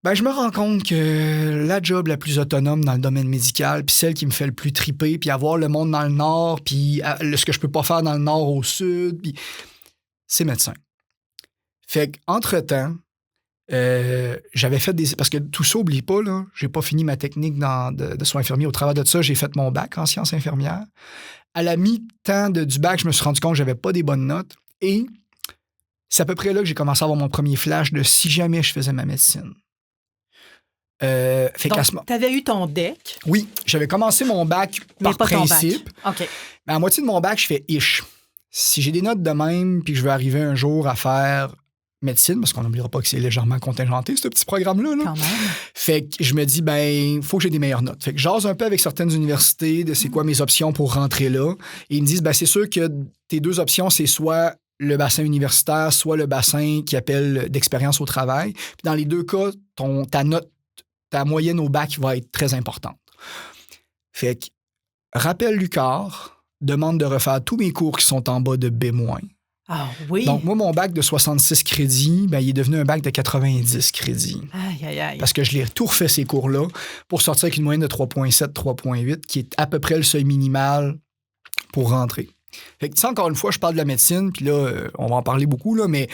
Ben, je me rends compte que la job la plus autonome dans le domaine médical, puis celle qui me fait le plus triper, puis avoir le monde dans le nord, puis ce que je peux pas faire dans le nord au sud, puis c'est médecin. Fait qu'entre-temps, j'avais fait des... Parce que tout ça, oublie pas, là, j'ai pas fini ma technique de soins infirmiers. Au travers de ça, j'ai fait mon bac en sciences infirmières. À la mi-temps du bac, je me suis rendu compte que j'avais pas des bonnes notes. Et c'est à peu près là que j'ai commencé à avoir mon premier flash de si jamais je faisais ma médecine. Donc, tu avais eu ton DEC? Oui, j'avais commencé mon bac par principe. OK. Mais à moitié de mon bac, je fais ish. Si j'ai des notes de même puis que je veux arriver un jour à faire médecine, parce qu'on n'oubliera pas que c'est légèrement contingenté, ce petit programme-là. Là. Quand même. Fait que je me dis, ben, il faut que j'ai des meilleures notes. Fait que j'ose un peu avec certaines universités de c'est quoi mes options pour rentrer là. Et ils me disent, ben, c'est sûr que tes 2 options, c'est soit le bassin universitaire, soit le bassin qui appelle d'expérience au travail. Puis dans les 2 cas, ta moyenne au bac va être très importante. Fait que, rappelle Lucar, demande de refaire tous mes cours qui sont en bas de B-. Ah oui? Donc, moi, mon bac de 66 crédits, ben, il est devenu un bac de 90 crédits. Aïe, aïe, aïe. Parce que je l'ai tout refait ces cours-là pour sortir avec une moyenne de 3,7, 3,8, qui est à peu près le seuil minimal pour rentrer. Fait que, tu sais, encore une fois, je parle de la médecine, puis là, on va en parler beaucoup, là, mais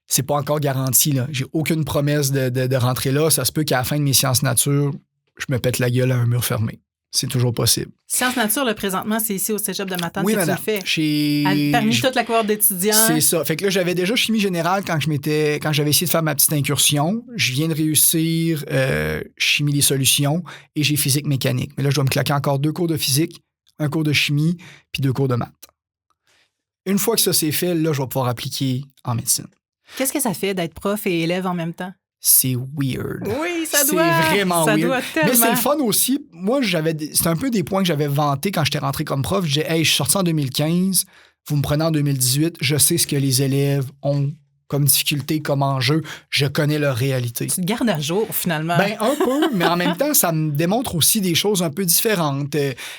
c'est pas encore garanti. Là. J'ai aucune promesse de rentrer là. Ça se peut qu'à la fin de mes sciences nature, je me pète la gueule à un mur fermé. C'est toujours possible. Sciences nature, là, présentement, c'est ici au cégep de Matane oui, que madame. tu le fais. Parmi toute la cohorte d'étudiants. C'est ça. Fait que là, j'avais déjà chimie générale quand j'avais essayé de faire ma petite incursion. Je viens de réussir chimie des solutions et j'ai physique mécanique. Mais là, je dois me claquer encore 2 cours de physique, 1 cours de chimie, puis 2 cours de maths. Une fois que ça c'est fait, là, je vais pouvoir appliquer en médecine. Qu'est-ce que ça fait d'être prof et élève en même temps? C'est weird. Oui, ça c'est doit. C'est vraiment ça weird. Doit tellement. Mais c'est le fun aussi. Moi, c'est un peu des points que j'avais vantés quand j'étais rentré comme prof. Je disais, hey, je suis sorti en 2015, vous me prenez en 2018, je sais ce que les élèves ont comme difficulté, comme enjeu, je connais leur réalité. Tu te gardes à jour, finalement. Ben un peu, mais en même temps, ça me démontre aussi des choses un peu différentes.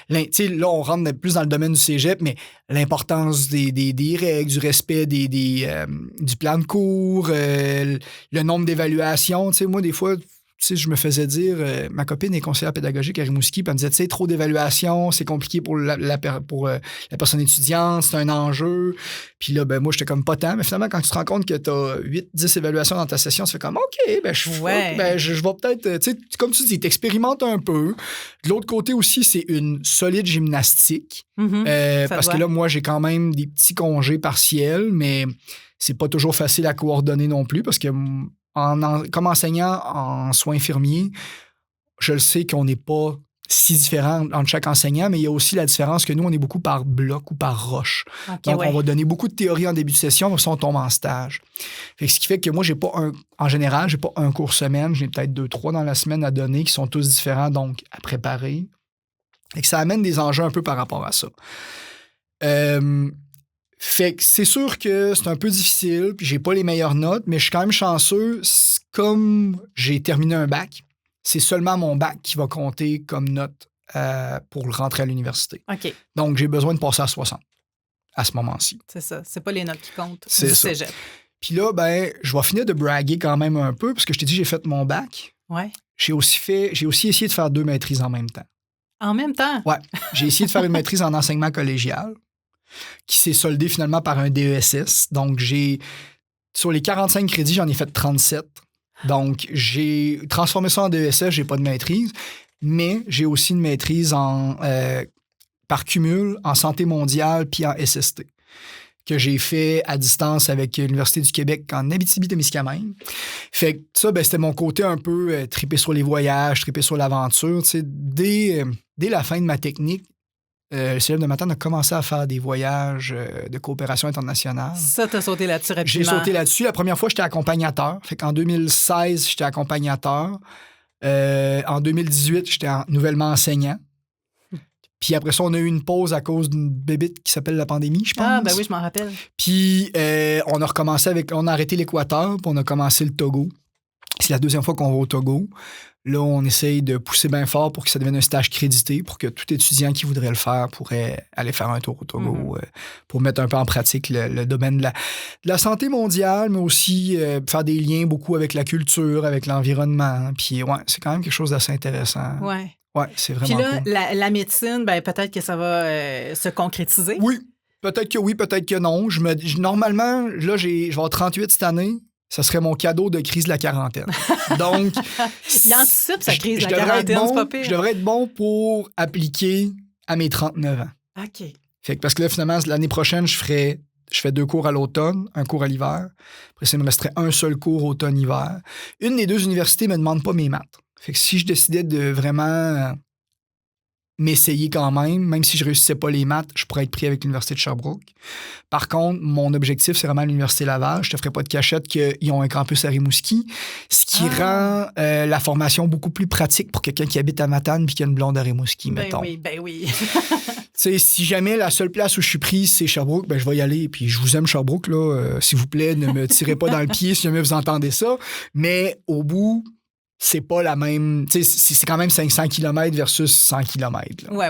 Là, on rentre plus dans le domaine du cégep, mais l'importance des règles, du respect du plan de cours, le nombre d'évaluations. Moi, des fois, je me faisais dire, ma copine est conseillère pédagogique à Rimouski, puis elle me disait, trop d'évaluations, c'est compliqué pour la personne étudiante, c'est un enjeu. Puis là, ben moi, j'étais comme pas tant, mais finalement, quand tu te rends compte que tu as 8-10 évaluations dans ta session, tu fais comme, OK, ben je vais peut-être, comme tu dis, t'expérimentes un peu. De l'autre côté aussi, c'est une solide gymnastique, parce que là, moi, j'ai quand même des petits congés partiels, mais c'est pas toujours facile à coordonner non plus, parce que comme enseignant en soins infirmiers, je le sais qu'on n'est pas si différent entre chaque enseignant, mais il y a aussi la différence que nous, on est beaucoup par bloc ou par roche. Okay, Donc, on va donner beaucoup de théorie en début de session, puis on tombe en stage. Ce qui fait que moi, en général, j'ai pas un cours semaine, j'ai peut-être 2-3 dans la semaine à donner qui sont tous différents, donc à préparer. Et que ça amène des enjeux un peu par rapport à ça. Fait que c'est sûr que c'est un peu difficile, puis j'ai pas les meilleures notes, mais je suis quand même chanceux. Comme j'ai terminé un bac, c'est seulement mon bac qui va compter comme note pour rentrer à l'université. OK. Donc, j'ai besoin de passer à 60 à ce moment-ci. C'est ça. C'est pas les notes qui comptent. C'est du ça. cégep. Puis là, je vais finir de braguer quand même un peu, parce que je t'ai dit, j'ai fait mon bac. Ouais. J'ai aussi essayé de faire 2 maîtrises en même temps. En même temps? Ouais. J'ai essayé de faire une maîtrise en enseignement collégial qui s'est soldée finalement par un DESS. Donc, sur les 45 crédits, j'en ai fait 37. Donc, j'ai transformé ça en DESS, j'ai pas de maîtrise, mais j'ai aussi une maîtrise par cumul en santé mondiale puis en SST que j'ai fait à distance avec l'Université du Québec en Abitibi-Témiscamingue. Fait que ça, c'était mon côté un peu triper sur les voyages, triper sur l'aventure. Tu sais, dès la fin de ma technique, le Cégep de Matane a commencé à faire des voyages de coopération internationale. Ça, t'as sauté là-dessus rapidement. J'ai sauté là-dessus. La première fois, j'étais accompagnateur. Fait qu'en 2016, j'étais accompagnateur. En 2018, j'étais nouvellement enseignant. Puis après ça, on a eu une pause à cause d'une bébite qui s'appelle la pandémie, je pense. Ah, ben oui, je m'en rappelle. Puis on a recommencé on a arrêté l'Équateur, puis on a commencé le Togo. C'est la deuxième fois qu'on va au Togo. Là, on essaye de pousser bien fort pour que ça devienne un stage crédité, pour que tout étudiant qui voudrait le faire pourrait aller faire un tour au Togo pour mettre un peu en pratique le domaine de la santé mondiale, mais aussi faire des liens beaucoup avec la culture, avec l'environnement. Puis ouais, c'est quand même quelque chose d'assez intéressant. Ouais. Ouais, c'est vraiment Puis là, cool. la médecine, peut-être que ça va se concrétiser. Oui, peut-être que non. Normalement, là, je vais avoir 38 cette année. Ça serait mon cadeau de crise de la quarantaine. Donc, il anticipe sa crise de la quarantaine, c'est pas pire. Je devrais être bon pour appliquer à mes 39 ans. OK. Fait que parce que là, finalement, l'année prochaine, je fais 2 cours à l'automne, un cours à l'hiver. Après, ça me resterait un seul cours automne-hiver. Une des 2 universités ne me demande pas mes maths. Fait que si je décidais de vraiment m'essayer quand même si je ne réussissais pas les maths, je pourrais être pris avec l'Université de Sherbrooke. Par contre, mon objectif, c'est vraiment l'Université Laval. Je ne te ferai pas de cachette qu'ils ont un campus à Rimouski, ce qui rend la formation beaucoup plus pratique pour quelqu'un qui habite à Matane puis qui a une blonde à Rimouski, mettons. Ben oui. Si jamais la seule place où je suis prise, c'est Sherbrooke, je vais y aller. Puis je vous aime, Sherbrooke, là. S'il vous plaît, ne me tirez pas dans le pied si jamais vous entendez ça. Mais au bout, c'est pas la même... C'est quand même 500 km versus 100 km. Oui.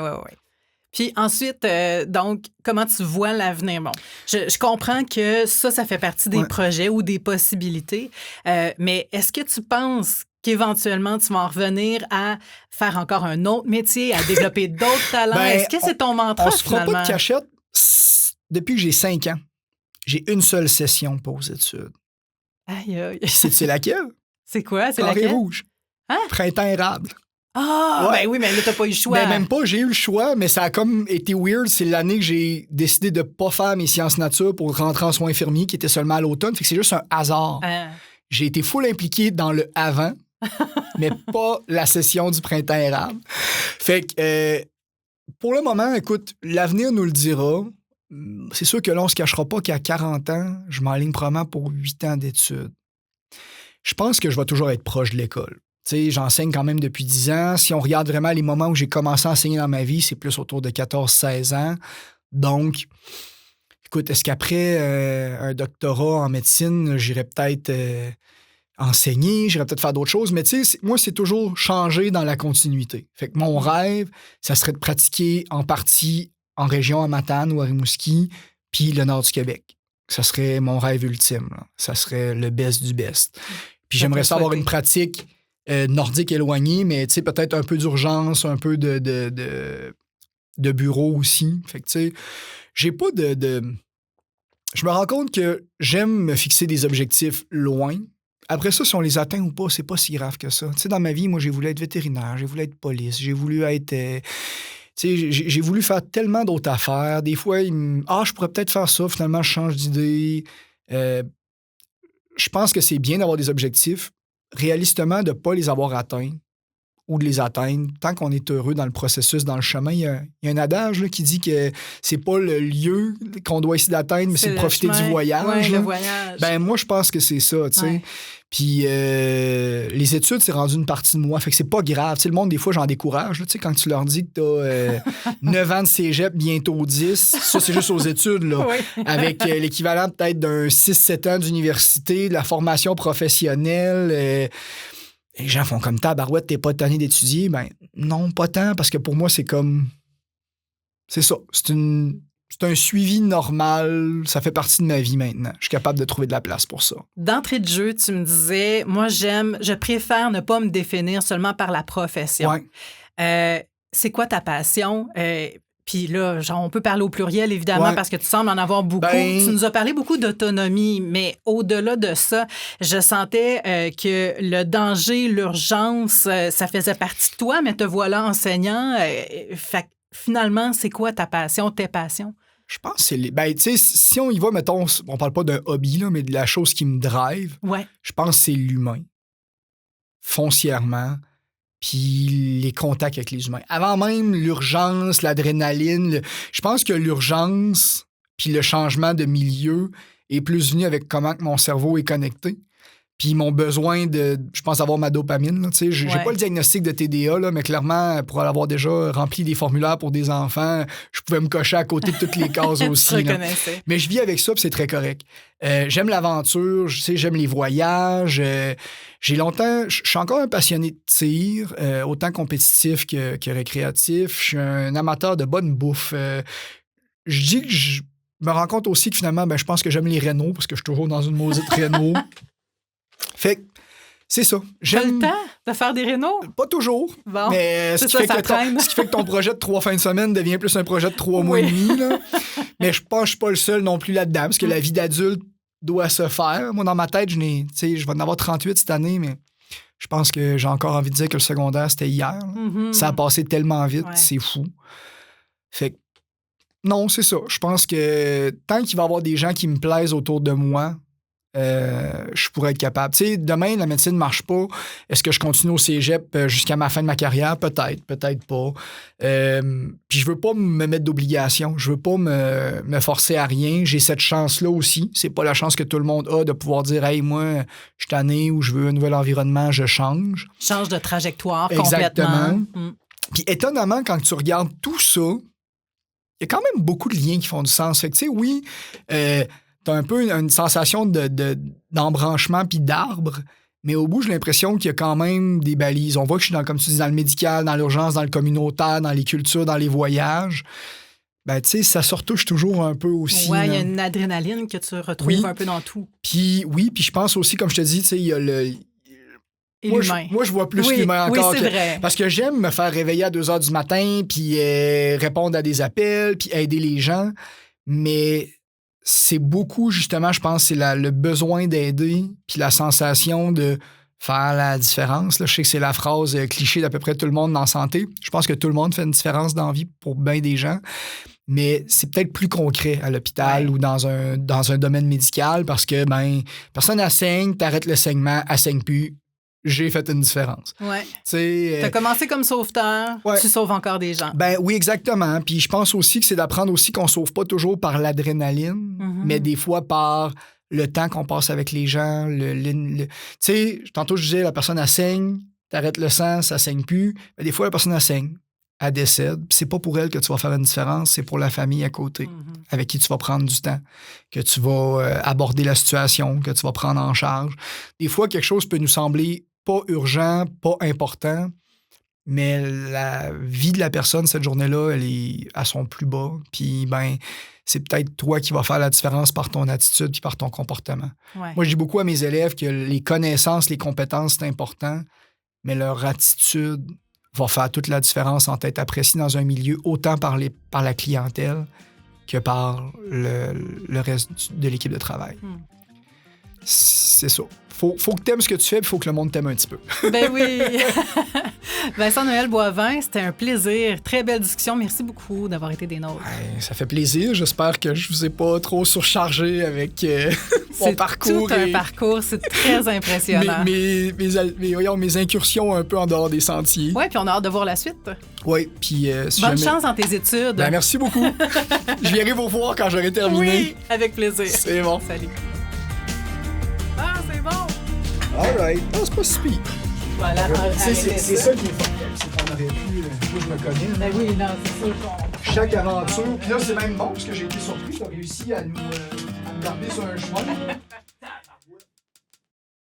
Puis ensuite, donc, comment tu vois l'avenir? Bon, je comprends que ça fait partie des projets ou des possibilités, mais est-ce que tu penses qu'éventuellement, tu vas en revenir à faire encore un autre métier, à développer d'autres talents? Est-ce que c'est ton mantra, finalement? On se fera pas de cachette. Depuis que j'ai 5 ans, j'ai une seule session pour aux études. Aïe. C'est laquelle? C'est quoi? C'est Carré laquelle? rouge. Hein? Printemps érable. Ah, ben oui, mais là, t'as pas eu le choix. Ben, même pas, j'ai eu le choix, mais ça a comme été weird. C'est l'année que j'ai décidé de pas faire mes sciences nature pour rentrer en soins infirmiers, qui était seulement à l'automne. Fait que c'est juste un hasard. J'ai été full impliqué dans le avant, mais pas la session du printemps érable. Fait que, pour le moment, écoute, l'avenir nous le dira. C'est sûr que là, on se cachera pas qu'à 40 ans, je m'enligne probablement pour 8 ans d'études. Je pense que je vais toujours être proche de l'école. Tu sais, j'enseigne quand même depuis 10 ans. Si on regarde vraiment les moments où j'ai commencé à enseigner dans ma vie, c'est plus autour de 14-16 ans. Donc, écoute, est-ce qu'après un doctorat en médecine, j'irais peut-être enseigner, j'irais peut-être faire d'autres choses? Mais tu sais, moi, c'est toujours changer dans la continuité. Fait que mon rêve, ça serait de pratiquer en partie en région à Matane ou à Rimouski, puis le nord du Québec. Ça serait mon rêve ultime. Là. Ça serait le best du best. Puis j'aimerais ça avoir une pratique nordique éloignée, mais tu sais, peut-être un peu d'urgence, un peu de bureau aussi. Fait que tu sais, j'ai pas de... Je me rends compte que j'aime me fixer des objectifs loin. Après ça, si on les atteint ou pas, c'est pas si grave que ça. Tu sais, dans ma vie, moi, j'ai voulu être vétérinaire, j'ai voulu être police, j'ai voulu être... tu sais, j'ai voulu faire tellement d'autres affaires. Des fois, je pourrais peut-être faire ça. Finalement, je change d'idée. Je pense que c'est bien d'avoir des objectifs. Réalistement, de ne pas les avoir atteints ou de les atteindre, tant qu'on est heureux dans le processus, dans le chemin. Il y a un adage là, qui dit que c'est pas le lieu qu'on doit essayer d'atteindre, mais c'est de profiter du voyage. Oui, le voyage. Ben, moi, je pense que c'est ça, tu sais. Ouais. Puis les études, c'est rendu une partie de moi. Fait que c'est pas grave. Tu sais, le monde, des fois, j'en décourage. Tu sais, quand tu leur dis que t'as 9 ans de cégep, bientôt 10, ça, c'est juste aux études, là. Oui. Avec l'équivalent peut-être d'un 6-7 ans d'université, de la formation professionnelle. Les gens font comme tabarouette, t'es pas tanné d'étudier. Ben non, pas tant, parce que pour moi, c'est comme... C'est ça. C'est un suivi normal. Ça fait partie de ma vie maintenant. Je suis capable de trouver de la place pour ça. D'entrée de jeu, tu me disais, moi, je préfère ne pas me définir seulement par la profession. Ouais. C'est quoi ta passion? Puis là, genre, on peut parler au pluriel, évidemment, Ouais. parce que tu sembles en avoir beaucoup. Ben... Tu nous as parlé beaucoup d'autonomie, mais au-delà de ça, je sentais que le danger, l'urgence, ça faisait partie de toi, mais te voilà enseignant. Fait que finalement, c'est quoi ta passion, tes passions? Je pense que c'est... Ben, tu sais, si on y va, mettons, on parle pas d'un hobby, là, mais de la chose qui me drive, Ouais. je pense que c'est l'humain. Foncièrement. Puis les contacts avec les humains. Avant même l'urgence, l'adrénaline, je pense que l'urgence puis le changement de milieu est plus venu avec comment que mon cerveau est connecté. Puis mon besoin de, je pense, avoir ma dopamine. Là, j'ai Ouais. pas le diagnostic de TDA, là, mais clairement, pour avoir déjà rempli des formulaires pour des enfants, je pouvais me cocher à côté de toutes les cases aussi. Tu là. reconnaissais. Mais je vis avec ça, puis c'est très correct. J'aime l'aventure, j'aime les voyages. Je suis encore un passionné de tir, autant compétitif que récréatif. Je suis un amateur de bonne bouffe. Je dis que je me rends compte aussi que finalement, je pense que j'aime les rénaux, parce que je suis toujours dans une maudite réno. Fait que c'est ça. T'as le temps de faire des rénaux? Pas toujours. Bon, Mais ce qui fait que ton projet de 3 fins de semaine devient plus un projet de 3 mois et demi. Là. Mais je pense que je suis pas le seul non plus là-dedans, parce que la vie d'adulte doit se faire. Moi, dans ma tête, je vais en avoir 38 cette année, mais je pense que j'ai encore envie de dire que le secondaire, c'était hier. Mm-hmm. Ça a passé tellement vite, Ouais. c'est fou. Fait que, non, c'est ça. Je pense que tant qu'il va y avoir des gens qui me plaisent autour de moi, je pourrais être capable. Tu sais, demain, la médecine ne marche pas. Est-ce que je continue au cégep jusqu'à ma fin de ma carrière? Peut-être, peut-être pas. Puis je veux pas me mettre d'obligation. Je veux pas me forcer à rien. J'ai cette chance-là aussi. C'est pas la chance que tout le monde a de pouvoir dire « Hey, moi, je suis tanné ou je veux un nouvel environnement, je change. » Change de trajectoire Exactement. complètement. Puis étonnamment, quand tu regardes tout ça, il y a quand même beaucoup de liens qui font du sens. Fait que, tu sais, oui, t'as un peu une sensation d'embranchement puis d'arbre, mais au bout, j'ai l'impression qu'il y a quand même des balises. On voit que je suis, comme tu dis, dans le médical, dans l'urgence, dans le communautaire, dans les cultures, dans les voyages. Ben, tu sais, ça se retouche toujours un peu aussi. Ouais, il y là. a une adrénaline que tu retrouves un peu dans tout. Puis oui, puis je pense aussi, comme je te dis, tu sais, il y a le... Et Moi, l'humain. je vois plus l'humain encore. Oui, c'est vrai. Parce que j'aime me faire réveiller à 2 h du matin, puis répondre à des appels, puis aider les gens. Mais c'est beaucoup, justement, je pense, c'est le besoin d'aider, puis la sensation de faire la différence. Là, je sais que c'est la phrase cliché d'à peu près tout le monde en santé. Je pense que tout le monde fait une différence dans la vie pour bien des gens. Mais c'est peut-être plus concret à l'hôpital ou dans un domaine médical parce que, personne n'assaigne, t'arrêtes le saignement, assaigne plus. J'ai fait une différence. Ouais. Tu as commencé comme sauveteur, tu sauves encore des gens. Ben oui, exactement. Puis je pense aussi que c'est d'apprendre aussi qu'on sauve pas toujours par l'adrénaline, mais des fois par le temps qu'on passe avec les gens. Tu sais, tantôt je disais, la personne elle saigne, t'arrêtes le sang, ça saigne plus. Mais des fois, la personne elle saigne, elle décède. Puis c'est pas pour elle que tu vas faire une différence, c'est pour la famille à côté, avec qui tu vas prendre du temps, que tu vas aborder la situation, que tu vas prendre en charge. Des fois, quelque chose peut nous sembler pas urgent, pas important, mais la vie de la personne, cette journée-là, elle est à son plus bas. Puis, c'est peut-être toi qui vas faire la différence par ton attitude puis par ton comportement. Ouais. Moi, je dis beaucoup à mes élèves que les connaissances, les compétences, c'est important, mais leur attitude va faire toute la différence entre être apprécié dans un milieu autant par la clientèle que par le reste de l'équipe de travail. C'est ça. Faut que t'aimes ce que tu fais, il faut que le monde t'aime un petit peu. Ben oui. Vincent Noël Boivin, c'était un plaisir. Très belle discussion. Merci beaucoup d'avoir été des nôtres. Ouais, ça fait plaisir. J'espère que je vous ai pas trop surchargé avec C'est parcours. Tout un parcours, c'est très impressionnant. Mes incursions un peu en dehors des sentiers. Oui, puis on a hâte de voir la suite. Oui, puis Bonne chance dans tes études. Ben, merci beaucoup. Je viendrai vous voir quand j'aurai terminé. Oui, avec plaisir. C'est bon. Salut. Ah, c'est bon. All right. Non, c'est pas si pire. Voilà, C'est ça qui est fun. C'est qu'on aurait pu... Moi, je me connais. Ben oui, non, c'est sûr qu'on... Chaque aventure. Puis là, c'est même bon, parce que j'ai été surpris. Tu as réussi à nous garder sur un chemin.